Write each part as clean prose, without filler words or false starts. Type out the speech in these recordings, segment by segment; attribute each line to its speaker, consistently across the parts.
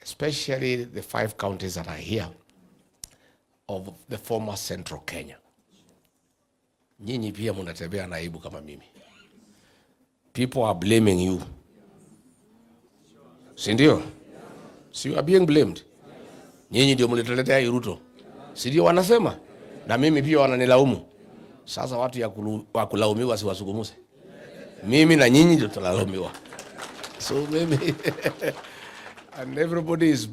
Speaker 1: especially the 5 counties that are here of the former Central Kenya. Nyinyi pia mnatembea na aibu kama mimi. People are blaming you. Sindio? So you are being blamed. Nyinyi ndio mlituletea Ruto. Sindio wanasema? Na mimi pia wananilaumu. Sasa watu ya kulaumiwa siwasugumuse. Mimi na nyinyi ndio tulalaumiwa. So maybe and everybody is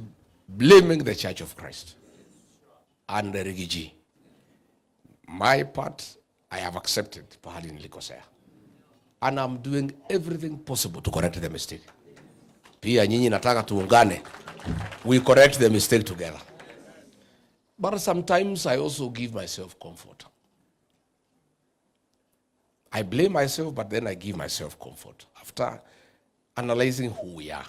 Speaker 1: blaming the Church of Christ and the Rigiji. My part, I have accepted pahali nilikosea. And I'm doing everything possible to correct the mistake. Pia nyinyi nataka tuungane. We correct the mistake together. But sometimes I also give myself comfort. I blame myself, but then I give myself comfort. After analyzing who we are,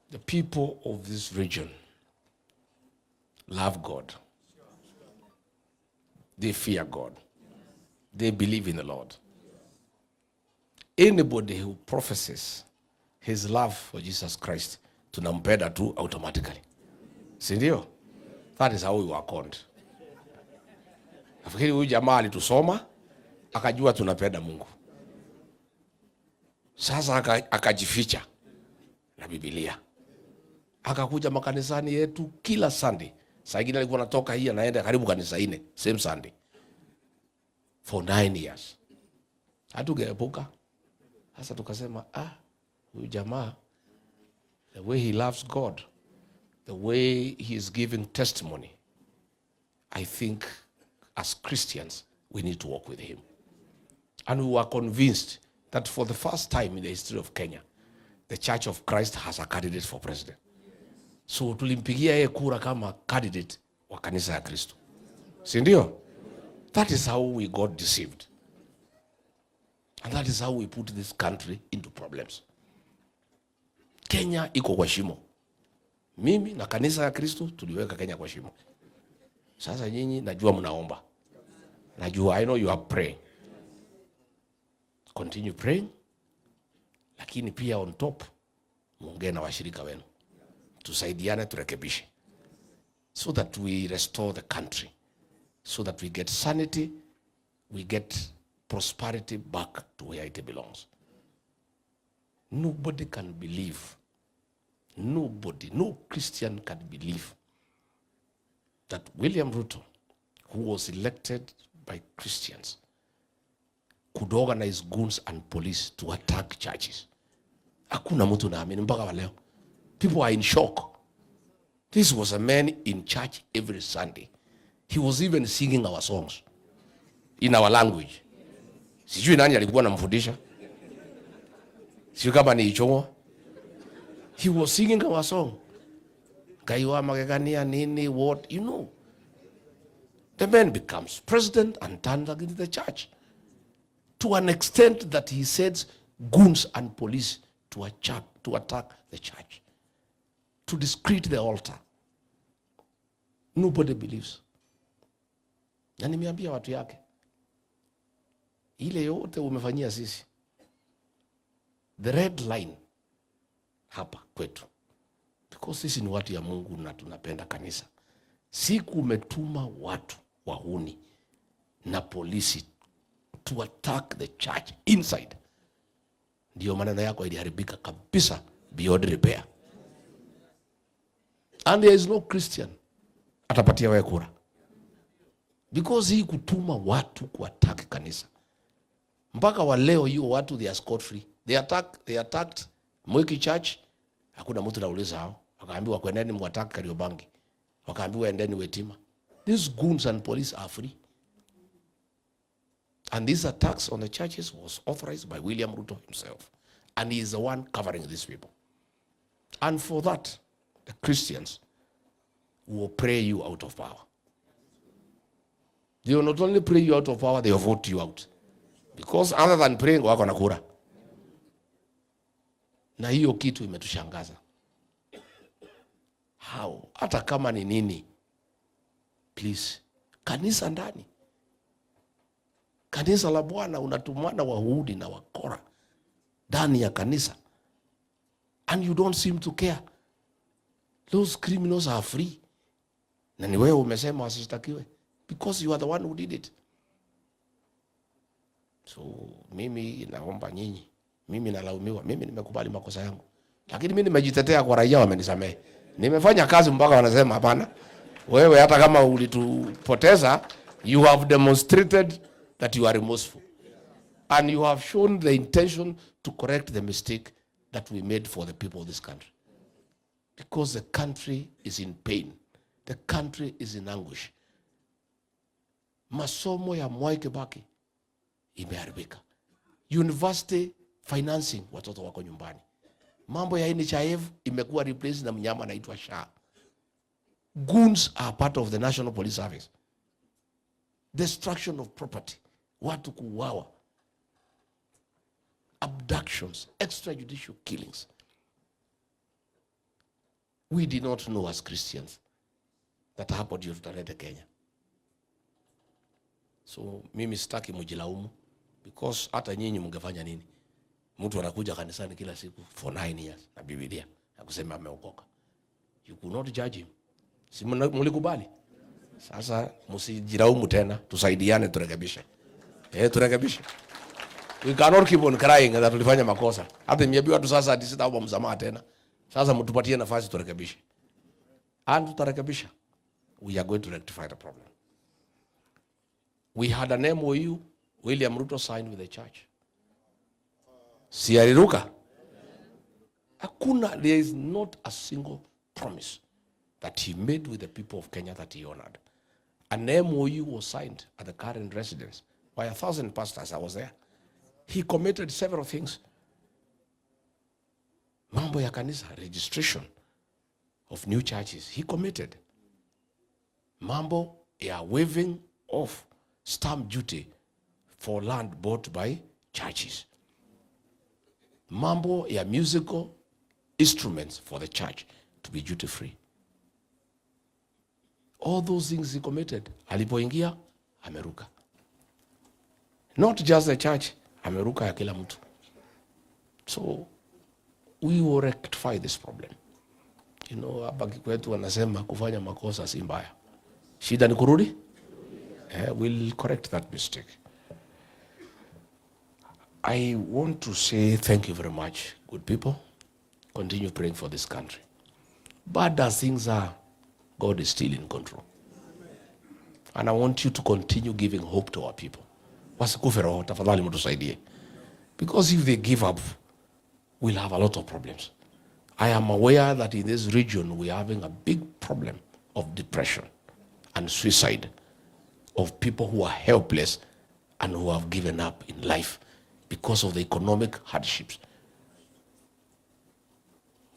Speaker 1: the people of this region love God. They fear God. They believe in the Lord. Anybody who professes his love for Jesus Christ, tunampenda tu automatically. Sindio? That is how we were called. Nafikiri huyu jamaa alitusoma, akajua tunapenda Mungu. Sasa akajificha na Biblia. Akakuja makanisani yetu kila Sunday. Saa ingine alikuwa anatoka hii anaenda karibu kanisa 4 same Sunday. For 9 years. Hatugeepuka. Sasa tukasema huyu jamaa, the way he loves God, the way he is giving testimony, I think as Christians we need to walk with him. And we were convinced that for the first time in the history of Kenya, the Church of Christ has a candidate for president. So tulimpigia yeye kura kama candidate wa kanisa ya Kristo. Si ndio? That is how we got deceived. And that is how we put this country into problems. Kenya iko kwa shimo. Mimi na kanisa ya Kristo tuliweka Kenya kwa shimo. Sasa nyinyi najua mnaomba. Najua, I know you are praying. Continue praying. Lakini pia on top, muongee na washirika wenu. Tusaidiane turekebishe. So that we restore the country. So that we get sanity, we get prosperity back to where it belongs. Nobody can believe, nobody, no Christian can believe that William Ruto, who was elected by Christians, could organize goons and police to attack churches. Hakuna mtu naamini mpaka wa leo. People are in shock. This was a man in church every Sunday. He was even singing our songs in our language. Sijui nani alikuwa anamfundisha. Sijui kama ni Ichongwa. He was singing our song. Kaiwa magegania nini, what, you know. The man becomes president and turns against the church. To an extent that he sends goons and police to attack the church. To discredit the altar. Nobody believes. Na nimeambia watu yake, ile yote umefanyia sisi. The red line hapa kwetu. Because sisi ni watu ya Mungu na tunapenda kanisa. Siku umetuma watu wahuni na polisi to attack the church inside. Ndio maneno yako iliharibika kabisa beyond repair. And there is no Christian atapatia wewe kura. Because hii kutuma watu kuattack kanisa. Mpaka wa leo hiyo watu they are scot free. They attacked Mwiki Church. Hakuna mtu anauliza hao. Wakaambiwa kwendeni muattack Kariobangi. Wakaambiwa endeni Wetima. These goons and police are free. And these attacks on the churches was authorized by William Ruto himself. And he is the one covering these people. And for that, the Christians will pray you out of power. They will not only pray you out of power, they will vote you out. Because other than praying, wako na kura. Na hiyo kitu imetushangaza. How? Hata kama ni nini? Please. Kanisa ndani. Kanisa la Bwana unatumana wahudi na wakora ndani ya kanisa. And you don't seem to care. Those criminals are free. Na ni wewe umesema wasishtakiwe because you are the one who did it. So mimi naomba nyinyi, mimi nalaumiwa, mimi nimekubali makosa yangu, lakini mimi nimejitetea kwa raia, wamenisamehe. Nimefanya kazi mpaka wanasema hapana, wewe hata kama ulitupoteza, you have demonstrated that you are remorseful and you have shown the intention to correct the mistake that we made for the people of this country, because the country is in pain, the country is in anguish. Masomo ya Mwai Kibaki imeharibika. University financing, watoto wako nyumbani. Mambo ya NHIF imekuwa replaced na mnyama anaitwa SHA. Goons are part of the National Police Service. Destruction of property, watu kuuawa, abductions, extrajudicial killings. We did not know as Christians that hapo ndio tutaleta Kenya. So mimi sitaki mjilaumu, because hata nyinyi mngefanya nini? Mtu anakuja kanisani kila siku for 9 years na Biblia na kusema ameokoka. You could not judge him. Si mlikubali? Sasa msijilaumu tena, tusaidiane turekebishe. Turekebishe. We cannot keep on crying that tulifanya makosa. Hata nimeambiwa tu sasa sitaomba msamaha tena. Sasa mtupatie nafasi turekebishe. And tutarekebisha. We are going to rectify the problem. We had an MOU William Ruto signed with the church. Si aliruka? Hakuna, there is not a single promise that he made with the people of Kenya that he honored. An MOU was signed at the current residence by 1,000 pastors. I was there. He committed several things. Mambo ya kanisa, registration of new churches, he committed. Mambo ya waiving of stamp duty for land bought by churches. Mambo ya musical instruments for the church to be duty free. All those things he committed. Alipoingia, ameruka. Not just the church, ameruka ya kila mtu. So, we will rectify this problem. You know, hapa kwetu wanasema kufanya makosa si mbaya. Shida ni kurudi? We'll correct that mistake. I want to say thank you very much, good people. Continue praying for this country. Bad as things are, God is still in control. And I want you to continue giving hope to our people. Wasikufe roho, tafadhali mtusaidie. Because if they give up, we'll have a lot of problems. I am aware that in this region we are having a big problem of depression and suicide, of people who are helpless and who have given up in life because of the economic hardships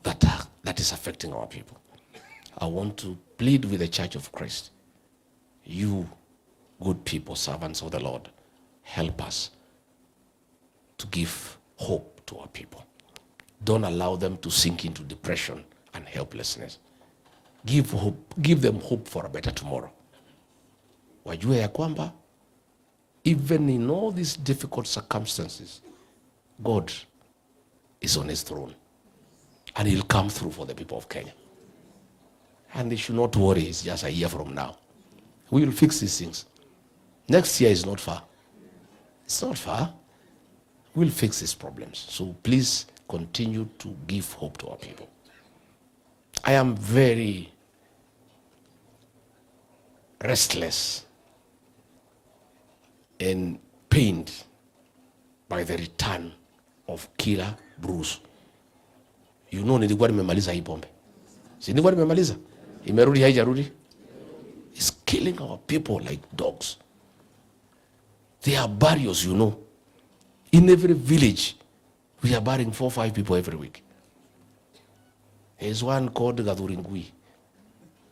Speaker 1: that is affecting our people. I want to plead with the Church of Christ. You, good people, servants of the Lord, help us to give hope to our people. Don't allow them to sink into depression and helplessness. Give hope, give them hope for a better tomorrow. Wajue ya kwamba, even in all these difficult circumstances, God is on his throne. And he'll come through for the people of Kenya. And they should not worry, it's just a year from now. We will fix these things. Next year is not far. It's not far. We'll fix these problems. So please continue to give hope to our people. I am very restless and pained by the return of Killer Bruce. You know, nilikuwa nimemaliza hii pombe. Si nilikuwa nimemaliza? Imerudi haijarudi? It's killing our people like dogs. There are burials, you know. In every village, we are burying 4 or 5 people every week. There's one called Gathuringui.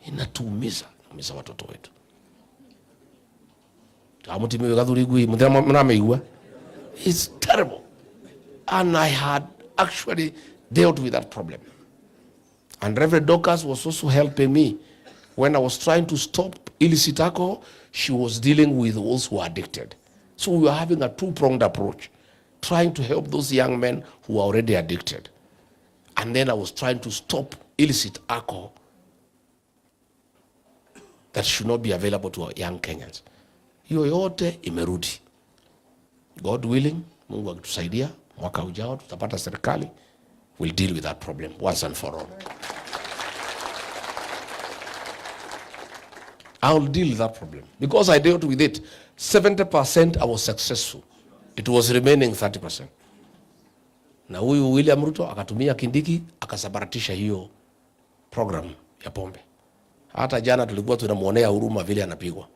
Speaker 1: Inatuumiza watoto wetu. Amutimiwe Gathuringui, mnameigua? It's terrible. And I had actually dealt with that problem. And Reverend Dorcas was also helping me. When I was trying to stop illicit alcohol, she was dealing with those who are addicted. So we were having a two-pronged approach, trying to help those young men who are already addicted. And then I was trying to stop illicit alcohol that should not be available to our young Kenyans. Hiyo yote imerudi. God willing, Mungu akitusaidia, mwaka ujao tutapata serikali, we'll deal with that problem once and for all. I'll deal with that problem. Because I dealt with it, 70% I was successful. It was remaining 30%. Na huyu William Ruto akatumia Kindiki, akasabaratisha hiyo program ya pombe. Hata jana tulikuwa tunamuonea huruma vile anapigwa,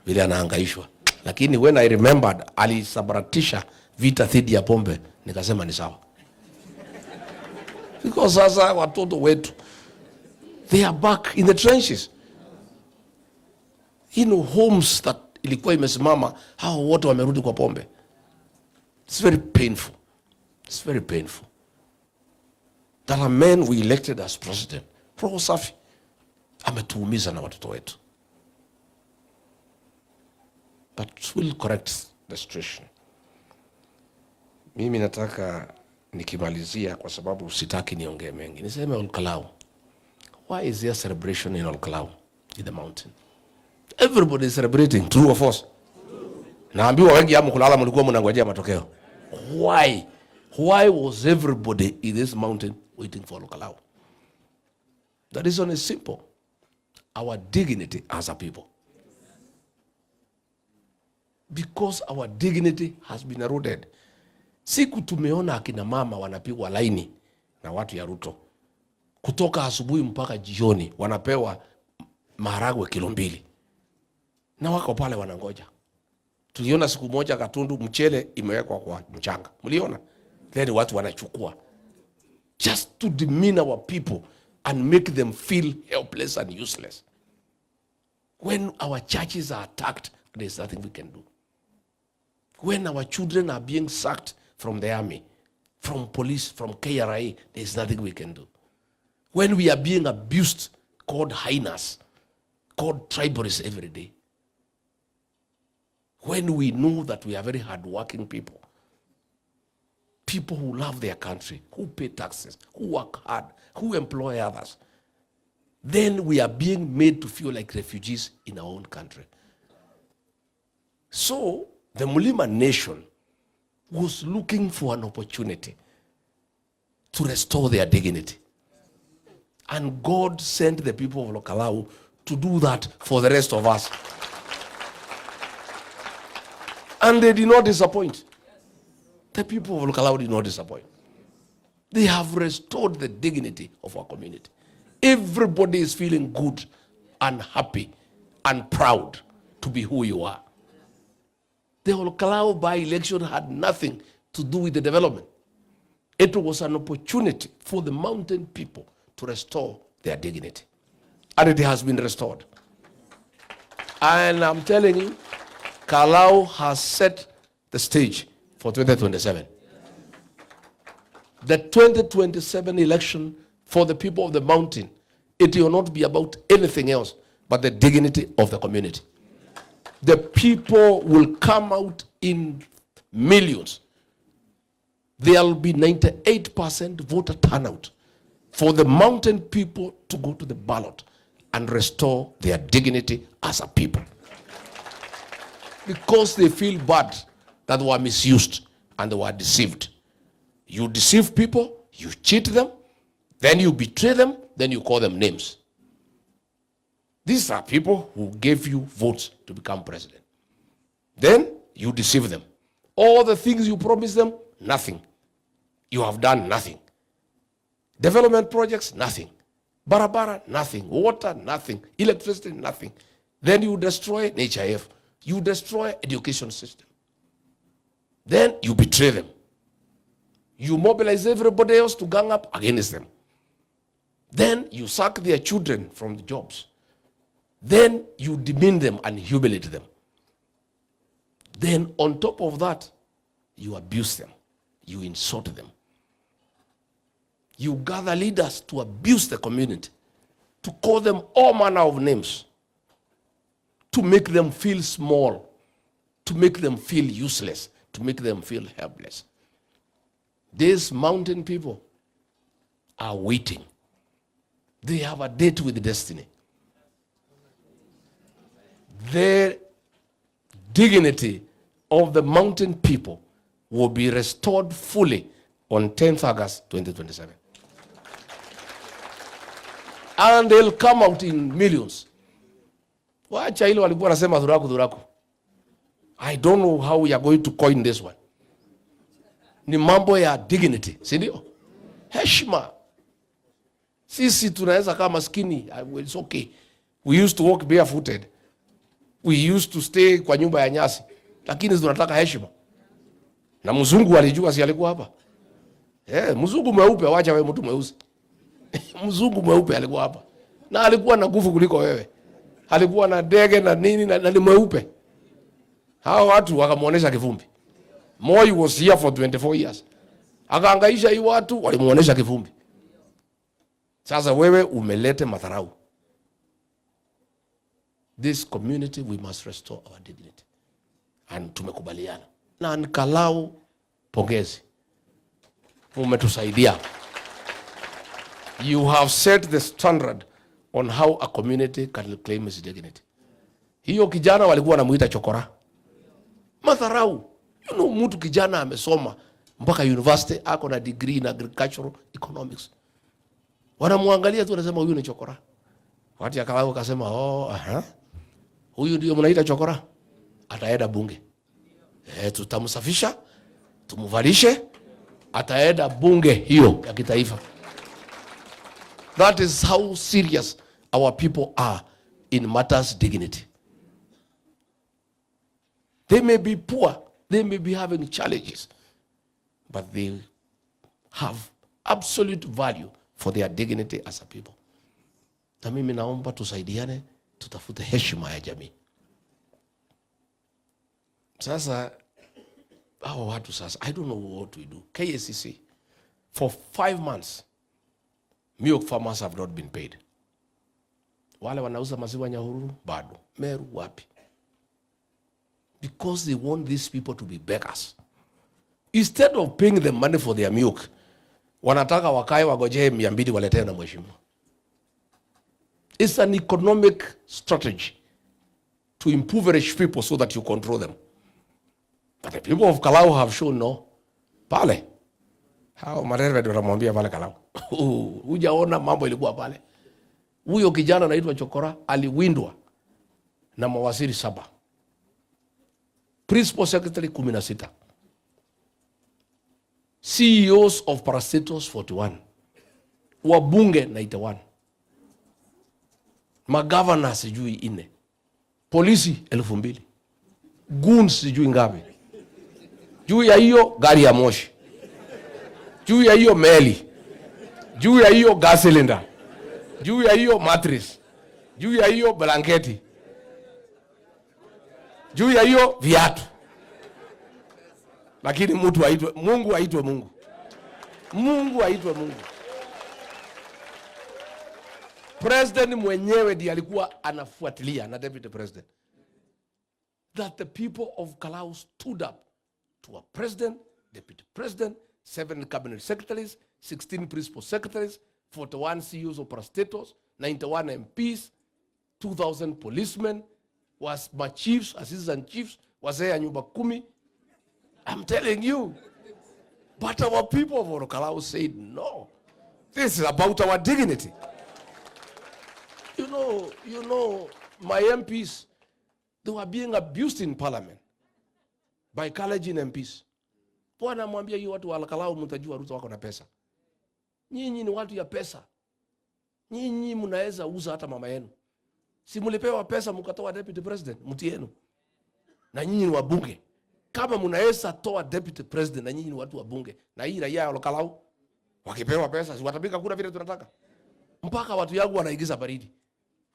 Speaker 1: vile anahangaishwa. Lakini when I remembered alisabaratisha vita dhidi ya pombe, nikasema ni sawa. Because sasa watoto wetu, they are back in the trenches. Homes that ilikuwa imesimama, hao wote wamerudi kwa pombe. It's very painful. It's very painful. That a man we elected as president, roho safi, ametuumiza na watoto wetu. But we'll correct the situation. Mimi nataka nikimalizia kwa sababu sitaki niongee mengi. Niseme Olkalau. Why is there celebration in Olkalau, in the mountain? Everybody is celebrating, true or false? Naambiwa wengi hamu kulala mlikuwa mnangojea matokeo. Why? Why was everybody in this mountain waiting for Olkalau? The reason is simple. Our dignity as a people. Because our dignity has been eroded. Siku tumeona akina mama wanapigwa laini na watu ya Ruto. Kutoka asubuhi mpaka jioni wanapewa maharagwe kilo 2. Na wako pale wanangoja. Tuliona siku moja Katundu mchele imewekwa kwa mchanga. Mliona? Then watu wanachukua. Just to demean our people and make them feel helpless and useless. When our churches are attacked, there's nothing we can do. When our children are being sacked from the army, from police, from KRA, there's nothing we can do. When we are being abused, called hyenas, called tribalists every day. When we know that we are very hardworking people, people who love their country, who pay taxes, who work hard, who employ others, then we are being made to feel like refugees in our own country. So, the Mulima nation was looking for an opportunity to restore their dignity. And God sent the people of Olkalau to do that for the rest of us. And they did not disappoint. The people of Olkalau did not disappoint. They have restored the dignity of our community. Everybody is feeling good and happy and proud to be who you are. The Olkalau by-election had nothing to do with the development. It was an opportunity for the mountain people to restore their dignity. And it has been restored. And I'm telling you, Kalau has set the stage for 2027. The 2027 election for the people of the mountain, it will not be about anything else but the dignity of the community. The people will come out in millions. There will be 98% voter turnout for the mountain people to go to the ballot and restore their dignity as a people. Because they feel bad that they were misused and they were deceived. You deceive people, you cheat them, then you betray them, then you call them names. These are people who gave you votes to become president. Then you deceive them. All the things you promised them, nothing. You have done nothing. Development projects, nothing. Barabara, nothing. Water, nothing. Electricity, nothing. Then you destroy NHIF. You destroy education system. Then you betray them. You mobilize everybody else to gang up against them. Then you sack their children from the jobs. Then you demean them and humiliate them. Then on top of that, you abuse them. You insult them. You gather leaders to abuse the community, to call them all manner of names, to make them feel small, to make them feel useless, to make them feel helpless. These mountain people are waiting. They have a date with destiny. the dignity of the mountain people will be restored fully on 10th August 2027. And they'll come out in millions. Wacha hilo walikuwa nasema dhuraku. I don't know how we are going to coin this one. Ni mambo ya dignity, si ndio? Heshima. Sisi tunaweza kama maskini, it's okay. We used to walk barefooted. We used to stay kwa nyumba ya nyasi. Lakini tunataka heshima. Na mzungu alijua, si alikuwa hapa? Mzungu mweupe, wacha wewe mtu mweusi. Mzungu mweupe alikuwa hapa. Na alikuwa na nguvu kuliko wewe. Alikuwa na ndege na nini na ni mweupe. Hao watu wakamuonesha kivumbi. Moi was here for 24 years. Akaangaisha hii watu, walimuonesha kivumbi. Sasa wewe umelete madharau. This community, we must restore our dignity. And tumekubaliana. Na nikalau pongezi. Umetusaidia. You have set the standard on how a community can claim its dignity. Hiyo kijana walikuwa wanamuita chokora. Madharau. You know, mtu kijana amesoma mpaka university, ako na degree in agricultural economics. Wanamuangalia tu wanasema huyu ni chokora. Wakati akalau akasema, huyu ndio mnaita chokora. Ataenda bunge. Tutamsafisha, tumuvalishe, ataenda bunge hiyo ya kitaifa. That is how serious our people are in matters dignity. They may be poor, they may be having challenges, but they have absolute value for their dignity as a people. Na mimi naomba tusaidiane, tutafute heshima ya jamii. Sasa, hao watu sasa, I don't know what we do. KCC, for 5 months, milk farmers have not been paid. Wale wanauza maziwa Nyahururu, bado. Meru, wapi. Because they want these people to be beggars. Instead of paying them money for their milk, wanataka wakae wagojee 200 waletewe na mheshimiwa. It's an economic strategy to impoverish people so that you control them. But the people of Kalau have shown no. Pale. Hao Marere ndio wanamwambia pale Kalau. Hujaona mambo ilikuwa pale. Huyo kijana anaitwa Chokora aliwindwa na mawaziri 7. Principal Secretary 16. CEOs of parastatals 41. Wabunge 91. Magavana sijui 4. Polisi 2000. Goons sijui ngapi. Juu ya hiyo gari ya moshi. Juu ya hiyo meli. Juu ya hiyo gas cylinder. Juu ya hiyo mattress. Juu ya hiyo blanketi. Juu ya hiyo viatu. Lakini mtu aitwe Mungu, aitwe Mungu. Mungu aitwe Mungu. President mwenyewe ndiye alikuwa anafuatilia na deputy president. That the people of Kalau stood up to a president, deputy president, 7 cabinet secretaries, 16 principal secretaries, 41 CEOs of parastatals, 91 MPs, 2,000 policemen, was my chiefs, assistant chiefs, wazee ya nyumba 10. I'm telling you. But our people of Kalau said, no. This is about our dignity. You know, my MPs, they were being abused in parliament by Kalenjin MPs. Bwana mwambia hiyo watu wa Kalau mtajua Ruto wako na pesa. Nyinyi ni watu ya pesa. Nyinyi mnaweza uza hata mama yenu. Si mlipewa pesa mkatoa deputy president mti yenu. Na nyinyi ni wabunge. Kama mnaweza toa deputy president na nyinyi ni watu wa bunge. Na hii raia wa Kalau wakipewa pesa si watapika kura vile tunataka. Mpaka watu yangu wanaigiza baridi.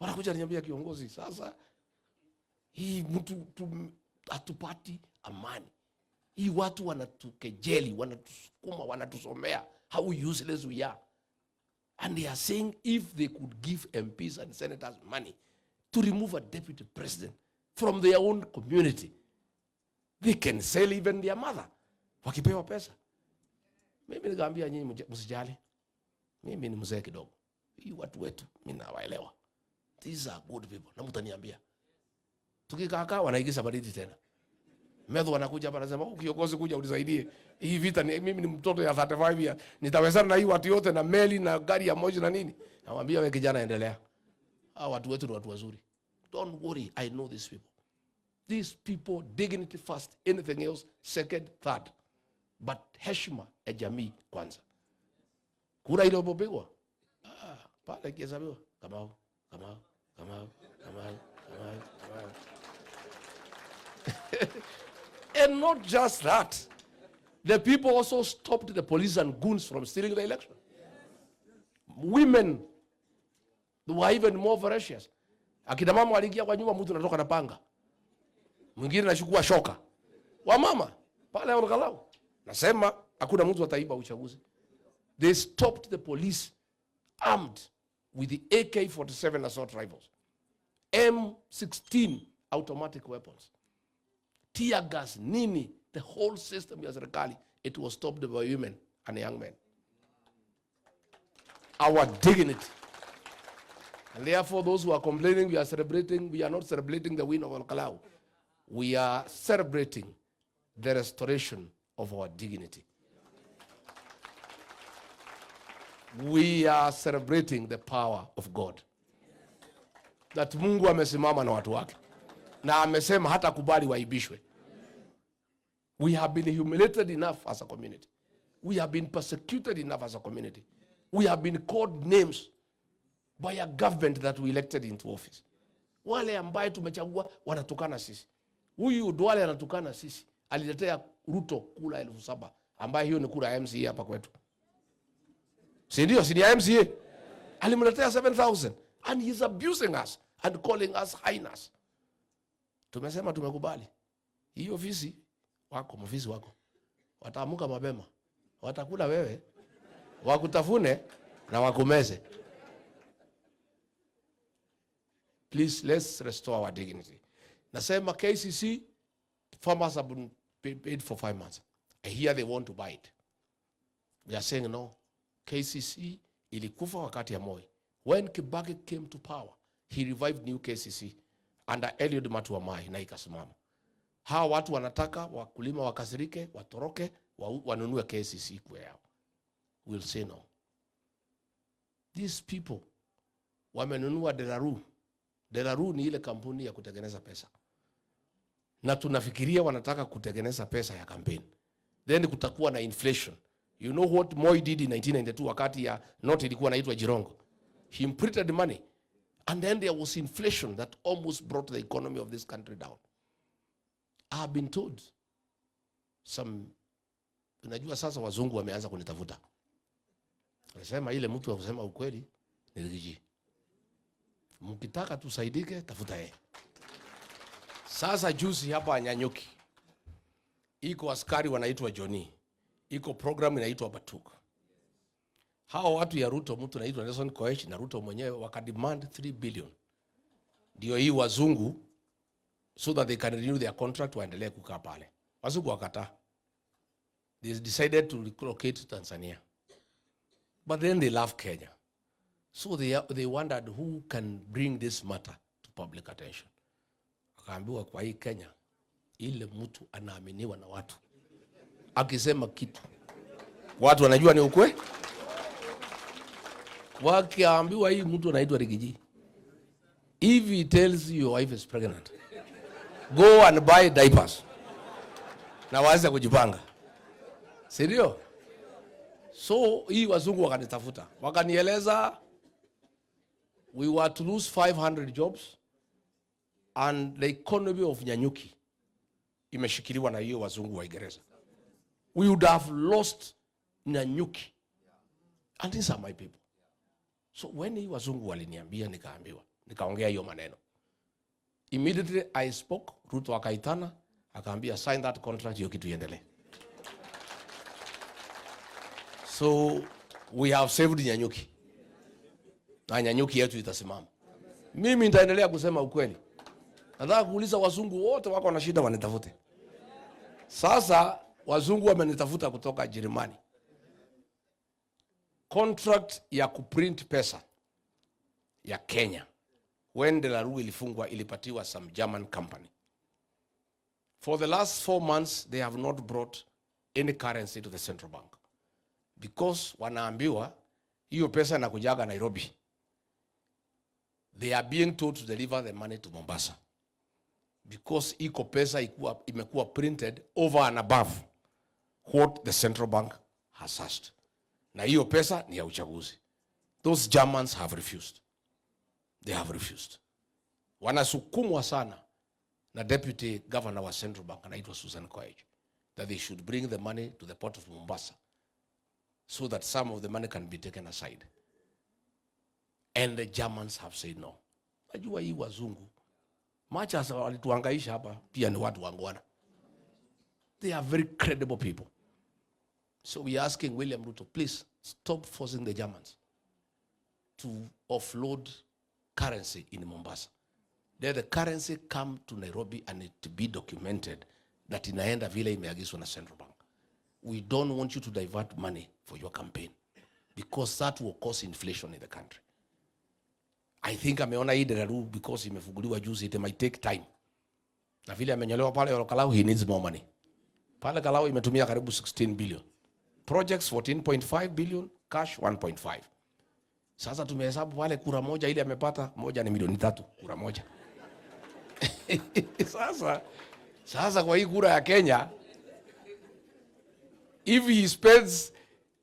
Speaker 1: Wanakuja niambia kiongozi, sasa hii mtu atupati amani. Hii watu wanatukejeli, wanatusukuma, wanatusomea how useless we are. And they are saying if they could give MPs and senators money to remove a deputy president from their own community, they can sell even their mother. Wakipewa pesa. Mimi nikaambia nyinyi msijali. Mimi ni mzee kidogo. Hii watu wetu mimi nawaelewa. These are good people. Na mtaniambia. Tukikaa wanaigiza baridi tena. Medho wanakuja hapa anasema kiongozi kuja unisaidie. Hii vita mimi ni mtoto ya 35 years. Nitawezana na hii watu yote na meli na gari ya moja na nini? Namwambia wewe kijana endelea. Hao watu wetu ni watu wazuri. Don't worry, I know these people. These people, dignity first, anything else second, third. But heshima ya jamii kwanza. Kura ile iliyopigwa. Pale kihesabiwa. Kamau. And not just that. The people also stopped the police and goons from stealing the election. Women were even more ferocious. Akina mama waliingia kwa nyumba, mtu anatoka na panga. Mwingine anachukua shoka. Wamama pale Olkalau. Nasema hakuna mtu ataiba uchaguzi. They stopped the police armed with the AK-47 assault rifles, M16 automatic weapons, tear gas, nini, the whole system ya serikali. It was stopped by women and young men. Our dignity. And therefore, those who are complaining, we are not celebrating the win of Olkalau. We are celebrating the restoration of our dignity. We are celebrating the power of God. That Mungu amesimama na watu wake. Na amesema hata kubali waibishwe. We have been humiliated enough as a community. We have been persecuted enough as a community. We have been called names by a government that we elected into office. Wale ambaye tumechagua wanatukana sisi. Huyu Duale anatukana sisi. Aliletea Ruto kula 7,000 ambaye hiyo ni kura ya MCA hapa kwetu. Si ndio, si ya MCA. Alimletea 7,000 and he's abusing us and calling us highness. Tumesema tumekubali. Hii ofisi wako. Wataamuka mapema. Watakula wewe. Wakutafune na wakumeze. Please, let's restore our dignity. Nasema KCC, farmers have been paid for 5 months. I hear they want to buy it. We are saying no. KCC ilikufa wakati ya Moi. When Kibaki came to power, he revived new KCC under Eliud Matuamai na ikasimama. Hawa watu wanataka wakulima wakasirike, watoroke, wanunue KCC kwa yao. We'll say no. These people wamenunua Delaru. Delaru ni ile kampuni ya kutengeneza pesa. Na tunafikiria wanataka kutengeneza pesa ya campaign. Then kutakuwa na inflation. You know what Moi did in 1992 wakati ya note ilikuwa inaitwa Jirongo. He imprinted money and then there was inflation that almost brought the economy of this country down. I have been told unajua sasa wazungu wameanza kunitafuta. Wanasema ile mtu anasema ukweli ni Rigiji. Mkitaka tusaidike tafuta yeye. Sasa juzi hapa Nyanyuki. Iko askari wanaitwa Johnny. Iko program inaitwa Batuk. Hao watu ya Ruto, mtu anaitwa Nelson Koech na Ruto mwenyewe wakademand 3 billion. Ndio hii wazungu so that they can renew their contract waendelee kukaa pale. Wazungu wakataa. They decided to relocate to Tanzania. But then they love Kenya. So they wondered who can bring this matter to public attention. Akaambiwa kwa hii Kenya ile mtu anaaminiwa na watu. Akisema kitu watu wanajua ni ukweli. Wakiambiwa hii mtu anaitwa Rigiji. If he tells you your wife is pregnant, go and buy diapers. Na waanze kujipanga. Serio? So hii wazungu wakanitafuta. Wakanieleza we were to lose 500 jobs and the economy of Nyanyuki imeshikiliwa na hiyo wazungu wa Uingereza. We would have lost Nyanyuki. And these are my people. So when hii wazungu waliniambia nikaambiwa, nikaongea hiyo maneno. Immediately I spoke, Ruto akaitana, akaambia sign that contract hiyo kitu iendelee. So we have saved Nyanyuki. Na Nyanyuki yetu itasimama. Mimi nitaendelea kusema ukweli. Nataka kuuliza wazungu wote wako na shida wanitafute. Sasa wazungu wamenitafuta kutoka Jerumani. Contract ya kuprint pesa ya Kenya when the Laru ilifungwa ilipatiwa some German company. For the last 4 months, they have not brought any currency to the central bank. Because wanaambiwa, hiyo pesa inakujaga Nairobi. They are being told to deliver the money to Mombasa. Because iko pesa imekuwa printed over and above what the central bank has asked. Na hiyo pesa ni ya uchaguzi. Those Germans have refused. They have refused. Wanasukumwa sana na deputy governor wa central bank, anaitwa Susan Koech, that they should bring the money to the port of Mombasa so that some of the money can be taken aside. And the Germans have said no. Najua hii wazungu macha walituhangaisha hapa pia ni watu wangwana. They are very credible people. So we are asking William Ruto, please stop forcing the Germans to offload currency in Mombasa. Let the currency come to Nairobi and it to be documented that inaenda vile imeagizwa na Central Bank. We don't want you to divert money for your campaign because that will cause inflation in the country. I think ameona hii Laru because imefunguliwa juzi, it might take time. Na vile amenyolewa pale Kalau, he needs more money. Pale Kalau imetumia karibu 16 billion. Projects 14.5 billion, cash 1.5. Sasa tumehesabu pale kura moja ile amepata, moja ni milioni 3 kura moja. Sasa kwa hii kura ya Kenya, if he spends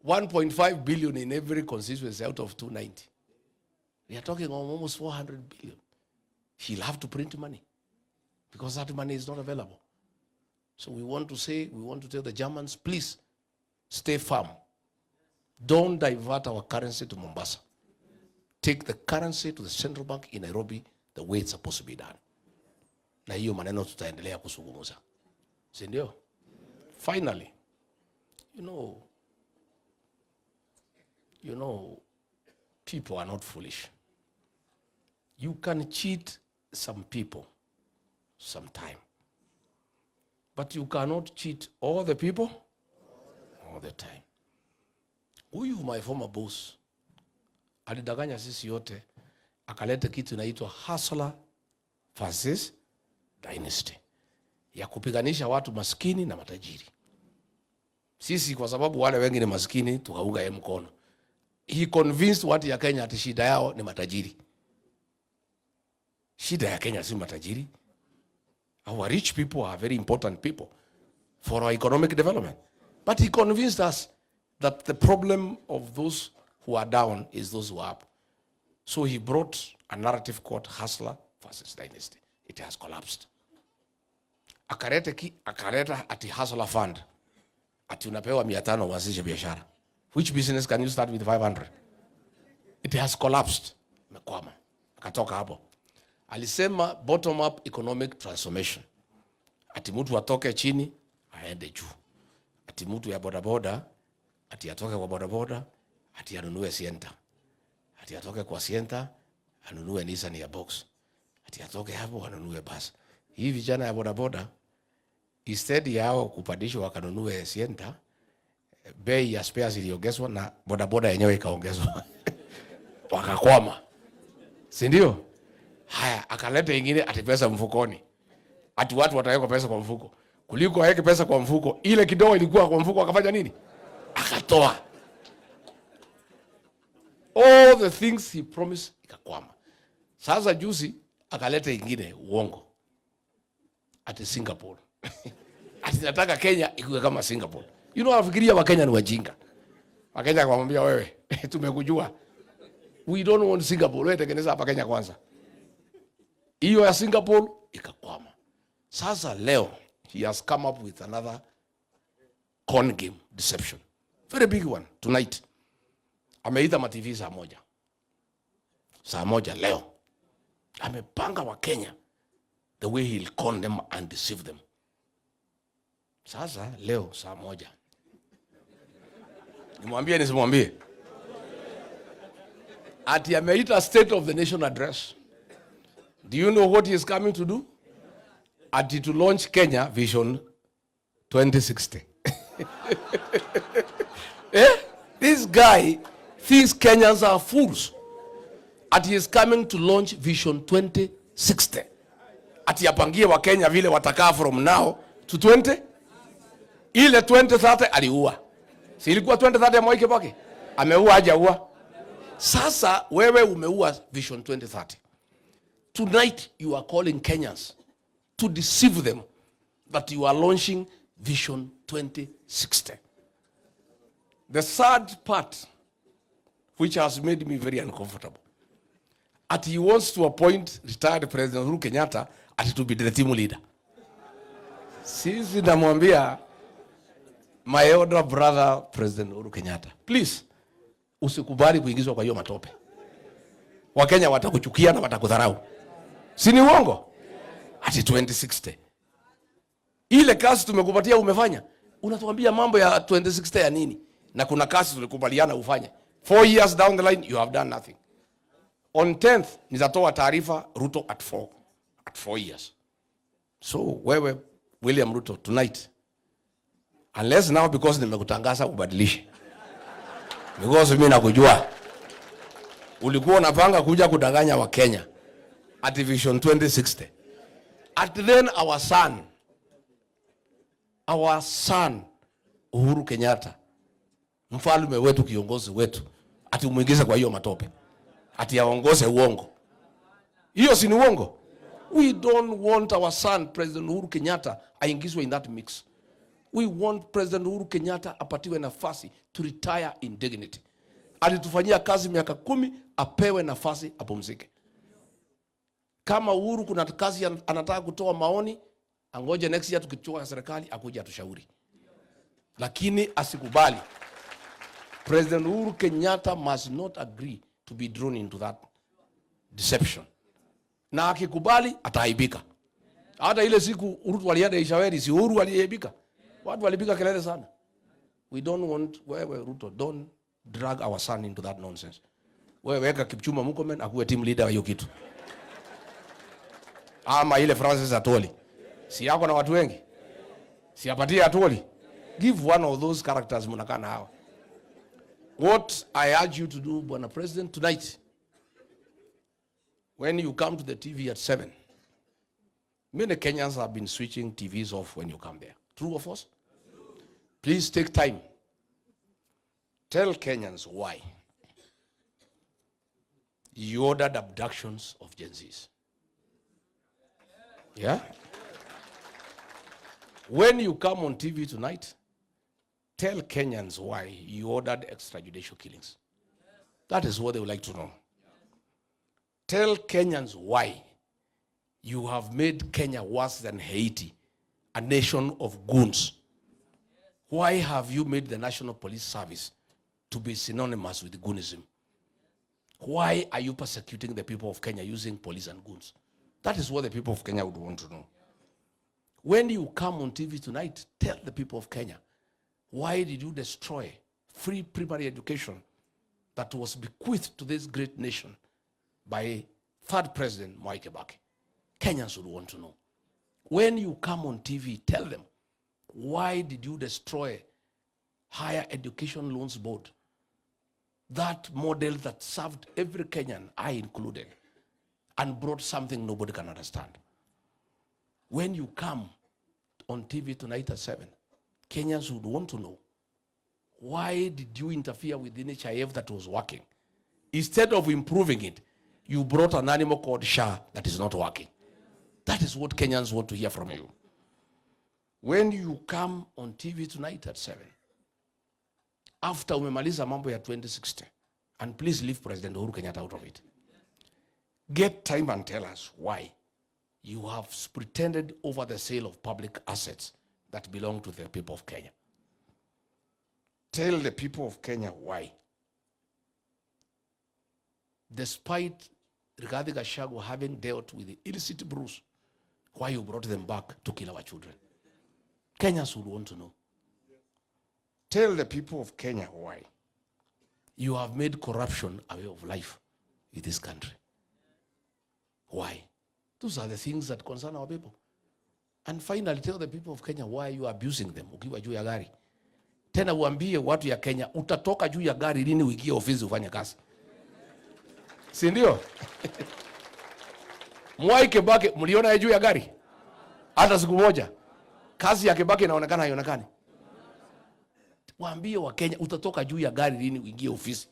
Speaker 1: 1.5 billion in every constituency out of 290, we are talking of almost 400 billion. He'll have to print money because that money is not available. So we want to tell the Germans, please stay firm. Don't divert our currency to Mombasa. Take the currency to the central bank in Nairobi the way it's supposed to be done. Na hiyo maneno tutaendelea kusungumuza. Si ndio? Finally, you know, people are not foolish. You can cheat some people sometime, but you cannot cheat all the people all the time. Huyu my former boss alidanganya sisi yote, akaleta kitu inaitwa hustler versus dynasty, ya kupiganisha watu maskini na matajiri. Sisi kwa sababu wale wengi ni maskini tukaunga yeye mkono. He convinced watu ya Kenya ati shida yao ni matajiri. Shida ya Kenya si matajiri. Our rich people are very important people for our economic development. But he convinced us that the problem of those who are down is those who are up. So he brought a narrative called hustler versus dynasty. It has collapsed. Akareta ati hustler fund. Ati unapewa 500 uanzishe biashara. Which business can you start with 500? It has collapsed. Mekwama. Akatoka hapo. Alisema bottom up economic transformation. Ati mtu atoke chini aende juu. Ati mtu ya bodaboda ati atoke kwa bodaboda ati anunue Sienta. Ati atoke kwa Sienta anunue Nissan ya box. Ati atoke hapo anunue bus. Hii vijana ya bodaboda instead yao kupandishwa wakanunue Sienta, bei ya spares iliongezwa na bodaboda yenyewe ikaongezwa. Wakakwama. Si ndio? Haya, akaleta ingine ati pesa mfukoni. Ati watu wataweka pesa kwa mfuko. Kuliko aweke pesa kwa mfuko, ile kidogo ilikuwa kwa mfuko akafanya nini? Akatoa. All the things he promised ikakwama. Sasa juzi akaleta ingine uongo. Ati Singapore. Ati nataka Kenya ikuwe kama Singapore. You know, afikiria Wakenya ni wajinga. Wakenya akamwambia wewe, tumekujua. We don't want Singapore. Wewe tengeneza hapa Kenya kwanza. Hiyo ya Singapore ikakwama. Sasa leo he has come up with another con game deception. Very big one tonight. Ameita ma-TV saa moja. Saa moja leo. Amepanga wa Kenya the way he'll con them and deceive them. Sasa leo saa moja. Nimwambie nisimwambie? Ati ameita State of the Nation address. Do you know what he is coming to do? Ati to launch Kenya Vision 2060. This guy thinks Kenyans are fools. Ati he is coming to launch Vision 2060. Ati apangie wa Kenya vile watakaa from now to 20. Ile 2030 aliua. Si ilikuwa 2030 ya Mwai Kibaki? Ameua hajaua? Sasa wewe umeua Vision 2030. Tonight you are calling Kenyans to deceive them that you are launching Vision 2060. The third part, which has made me very uncomfortable, that he wants to appoint retired President Uhuru Kenyatta as to be the team leader. Sisi namwambia, my elder brother President Uhuru Kenyatta, please, usikubali kuingizwa kwa hiyo matope. Wakenya watakuchukia na watakudharau. Si ni uongo? Ati 2060. Ile kazi tumekupatia umefanya. Unatuambia mambo ya 2060 ya nini? Na kuna kazi tulikubaliana ufanye. 4 years down the line, you have done nothing. On 10th, nitatoa taarifa Ruto at 4 years. So, wewe, William Ruto, tonight, unless now because nimekutangaza ubadilishe. Because mimi nakujua. Ulikuwa unapanga kuja kudanganya wa Kenya at Vision 2060. At then our son Uhuru Kenyatta, mfalme wetu, kiongozi wetu, ati umuingize kwa hiyo matope. Ati aongoze uongo. Hiyo si ni uongo? We don't want our son President Uhuru Kenyatta aingizwe in that mix. We want President Uhuru Kenyatta apatiwe nafasi to retire in dignity. Alitufanyia kazi miaka 10, apewe nafasi apumzike. Kama Uhuru kuna kazi anataka kutoa maoni, angoje next year tukichukua serikali akuje atushauri. Lakini asikubali. President Uhuru Kenyatta must not agree to be drawn into that deception. Na akikubali ataaibika. Hata ile siku Ruto alienda shivering, si Uhuru aliaibika. Watu walipiga kelele sana. We don't want, wewe Ruto, don't drag our son into that nonsense. Wewe weka Kipchumba Murkomen akuwe team leader wa hiyo kitu. Ama ile Francis Atoli. Si yako na watu wengi? Si apatie Atoli? Give one of those characters mnakana hao. What I urge you to do, Bwana President, tonight, when you come to the TV at 7, many Kenyans have been switching TVs off when you come there. True or false? Please take time. Tell Kenyans why you ordered abductions of Gen Zs. Yeah? When you come on TV tonight, tell Kenyans why you ordered extrajudicial killings. That is what they would like to know. Tell Kenyans why you have made Kenya worse than Haiti, a nation of goons. Why have you made the National Police Service to be synonymous with goonism? Why are you persecuting the people of Kenya using police and goons? That is what the people of Kenya would want to know. When you come on TV tonight, tell the people of Kenya, why did you destroy free primary education that was bequeathed to this great nation by third President Mwai Kibaki? Kenyans would want to know. When you come on TV, tell them, why did you destroy Higher Education Loans Board? That model that served every Kenyan, I included, and brought something nobody can understand. When you come on TV tonight at 7, Kenyans would want to know, why did you interfere with the NHIF that was working? Instead of improving it, you brought an animal called SHA that is not working. That is what Kenyans want to hear from you. When you come on TV tonight at 7, after umemaliza mambo ya 2060, and please leave President Uhuru Kenyatta out of it, get time and tell us why you have pretended over the sale of public assets that belong to the people of Kenya. Tell the people of Kenya why, despite Rigathi Gachagua having dealt with the illicit brews, why you brought them back to kill our children. Kenyans would want to know. Tell the people of Kenya why you have made corruption a way of life in this country. Why? Those are the things that concern our people. And finally, tell the people of Kenya why you are abusing them. Ukiwa juu ya gari. Tena uambie watu ya Kenya, utatoka juu ya gari lini uingie ofisi ufanye kazi. Si ndio? Mwai Kibaki mliona juu ya gari? Hata siku moja. Kazi ya Kibaki inaonekana haionekani. Waambie wa Kenya utatoka juu ya gari lini uingie ofisi.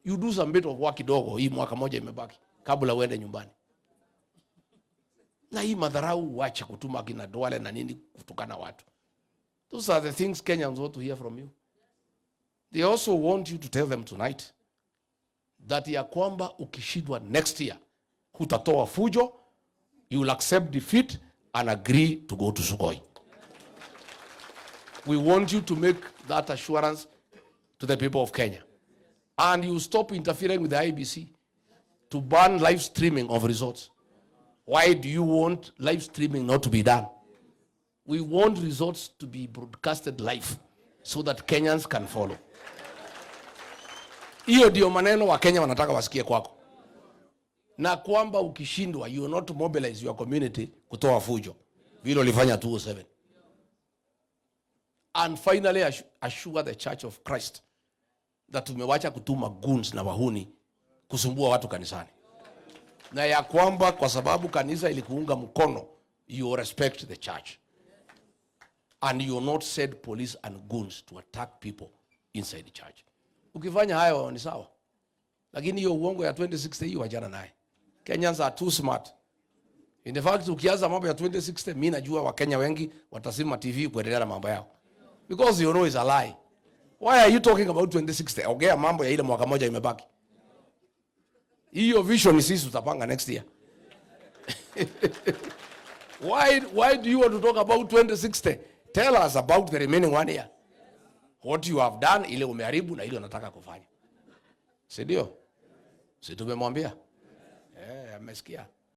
Speaker 1: You do some bit of work kidogo, hii mwaka moja imebaki kabla uende nyumbani. Na hii madharau wacha kutuma kina Duale na nini kutukana watu. Those are the things Kenyans want to hear from you. They also want you to tell them tonight that ya kwamba ukishindwa next year hutatoa fujo, you will accept defeat and agree to go to Sugoi. We want you to make that assurance to the people of Kenya. And you stop interfering with the IBC to ban live streaming of results. Why do you want live streaming not to be done? We want results to be broadcasted live so that Kenyans can follow. Hiyo ndio maneno wa Kenya wanataka wasikie kwako. Na kwamba ukishindwa, you will not mobilize your community kutoa fujo. Vile ulifanya 2007. And finally assure the Church of Christ that tumewacha kutuma goons na wahuni kusumbua watu kanisani. Na ya kwamba kwa sababu kanisa ilikuunga mkono, you respect the church. And you not send police and goons to attack people inside the church. Ukifanya hayo ni sawa. Lakini hiyo uongo ya 2060 hiyo wajana naye. Kenyans are too smart. In the fact ukianza mambo ya 2060 mimi najua Wakenya wengi watasima TV kuendelea na mambo yao. Because you know it's a lie. Why are you talking about 2060? Ongea mambo ya ile mwaka moja imebaki. Hiyo vision sisi tutapanga next year. Why do you want to talk about 2060? Tell us about the remaining 1 year. What you have done, ile umeharibu na ile unataka kufanya. Si ndio? Si tumemwambia? Amesikia.